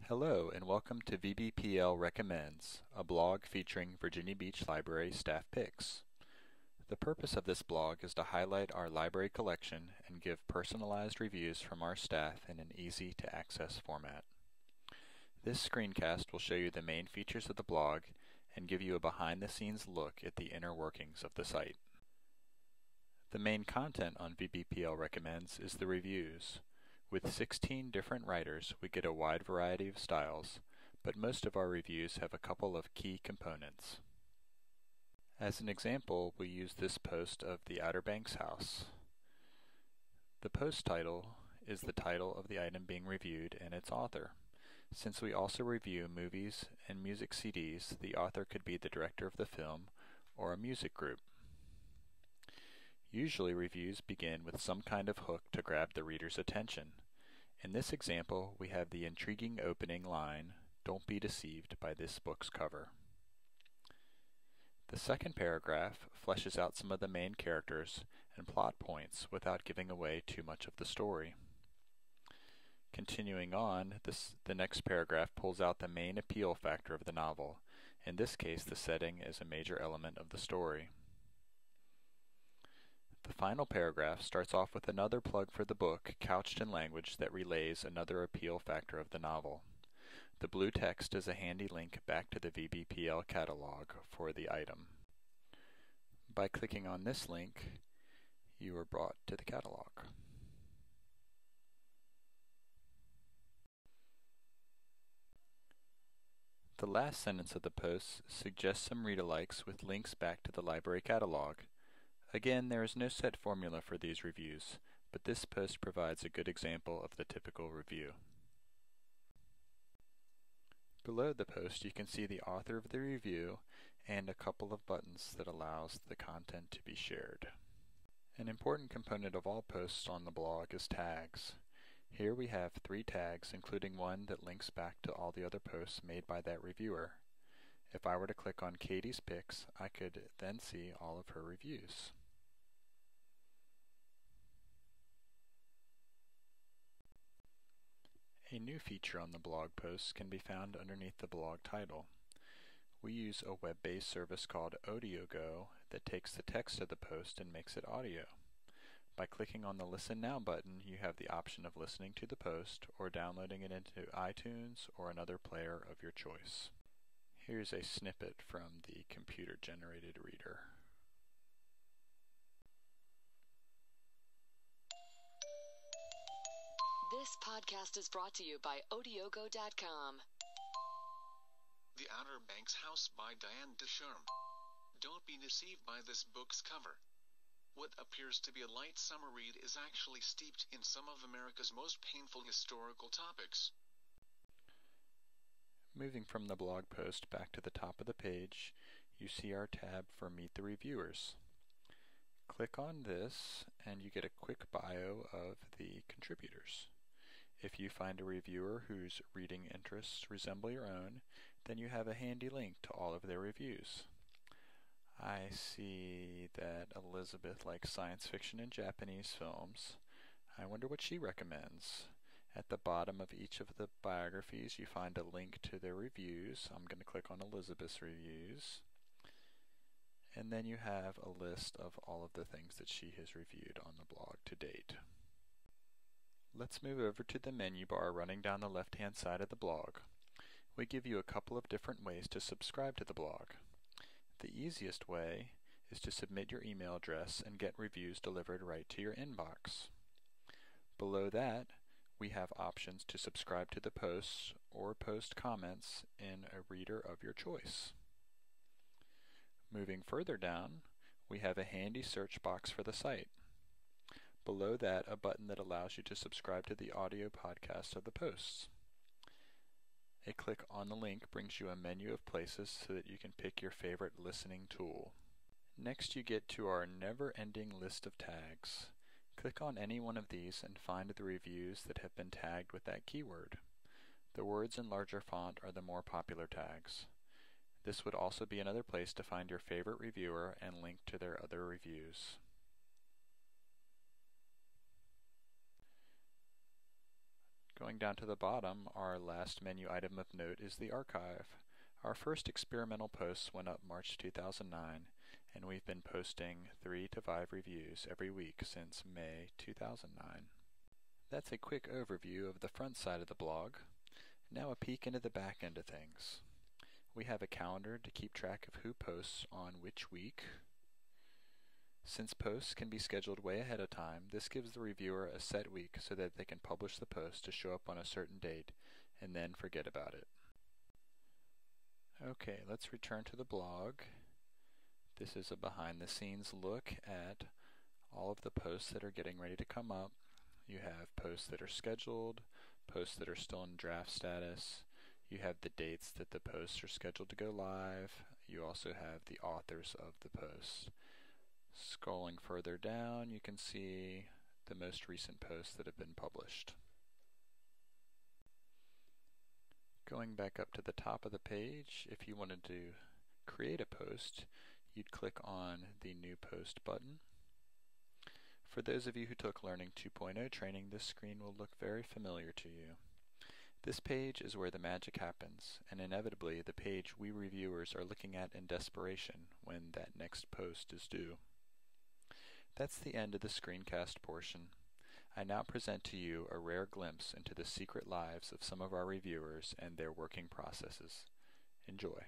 Hello and welcome to vbpl Recommends, a blog featuring Virginia Beach Library staff picks. The purpose of this blog is to highlight our library collection and give personalized reviews from our staff in an easy-to-access format. This screencast will show you the main features of the blog and give you a behind-the-scenes look at the inner workings of the site. The main content on vbpl Recommends is the reviews. With 16 different writers, we get a wide variety of styles, but most of our reviews have a couple of key components. As an example, we use this post of the Outer Banks house. The post title is the title of the item being reviewed and its author. Since we also review movies and music CDs, the author could be the director of the film or a music group. Usually reviews begin with some kind of hook to grab the reader's attention. In this example, we have the intriguing opening line, "Don't be deceived by this book's cover." The second paragraph fleshes out some of the main characters and plot points without giving away too much of the story. Continuing on, the next paragraph pulls out the main appeal factor of the novel. In this case, the setting is a major element of the story. The final paragraph starts off with another plug for the book, couched in language that relays another appeal factor of the novel. The blue text is a handy link back to the vbpl catalog for the item. By clicking on this link, you are brought to the catalog. The last sentence of the post suggests some read-alikes with links back to the library catalog. Again, there is no set formula for these reviews, but this post provides a good example of the typical review. Below the post you can see the author of the review and a couple of buttons that allows the content to be shared. An important component of all posts on the blog is tags. Here we have 3 tags, including one that links back to all the other posts made by that reviewer. If I were to click on Katie's Picks, I could then see all of her reviews. A new feature on the blog posts can be found underneath the blog title. We use a web-based service called AudioGo that takes the text of the post and makes it audio. By clicking on the Listen Now button, you have the option of listening to the post or downloading it into iTunes or another player of your choice. Here's a snippet from the computer-generated reader. This podcast is brought to you by audiogo.com. The Outer Banks House by Diane Deschamps. Don't be deceived by this book's cover. What appears to be a light summer read is actually steeped in some of America's most painful historical topics. Moving from the blog post back to the top of the page, you see our tab for Meet the Reviewers. Click on this and you get a quick bio of the contributors. If you find a reviewer whose reading interests resemble your own, then you have a handy link to all of their reviews. I see that Elizabeth likes science fiction and Japanese films. I wonder what she recommends. At the bottom of each of the biographies you find a link to their reviews. I'm going to click on Elizabeth's reviews. And then you have a list of all of the things that she has reviewed on the blog to date. Let's move over to the menu bar running down the left-hand side of the blog. We give you a couple of different ways to subscribe to the blog. The easiest way is to submit your email address and get reviews delivered right to your inbox. Below that, we have options to subscribe to the posts or post comments in a reader of your choice. Moving further down, we have a handy search box for the site. Below that, a button that allows you to subscribe to the audio podcast of the posts. A click on the link brings you a menu of places so that you can pick your favorite listening tool. Next you get to our never-ending list of tags. Click on any one of these and find the reviews that have been tagged with that keyword. The words in larger font are the more popular tags. This would also be another place to find your favorite reviewer and link to their other reviews. Going down to the bottom, our last menu item of note is the archive. Our first experimental posts went up March 2009, and we've been posting 3 to 5 reviews every week since May 2009. That's a quick overview of the front side of the blog. Now a peek into the back end of things. We have a calendar to keep track of who posts on which week. Since posts can be scheduled way ahead of time, this gives the reviewer a set week so that they can publish the post to show up on a certain date and then forget about it. Okay, let's return to the blog. This is a behind-the-scenes look at all of the posts that are getting ready to come up. You have posts that are scheduled, posts that are still in draft status. You have the dates that the posts are scheduled to go live. You also have the authors of the posts. Scrolling further down, you can see the most recent posts that have been published. Going back up to the top of the page, if you wanted to create a post, you'd click on the New Post button. For those of you who took Learning 2.0 training, this screen will look very familiar to you. This page is where the magic happens, and inevitably the page we reviewers are looking at in desperation when that next post is due. That's the end of the screencast portion. I now present to you a rare glimpse into the secret lives of some of our reviewers and their working processes. Enjoy.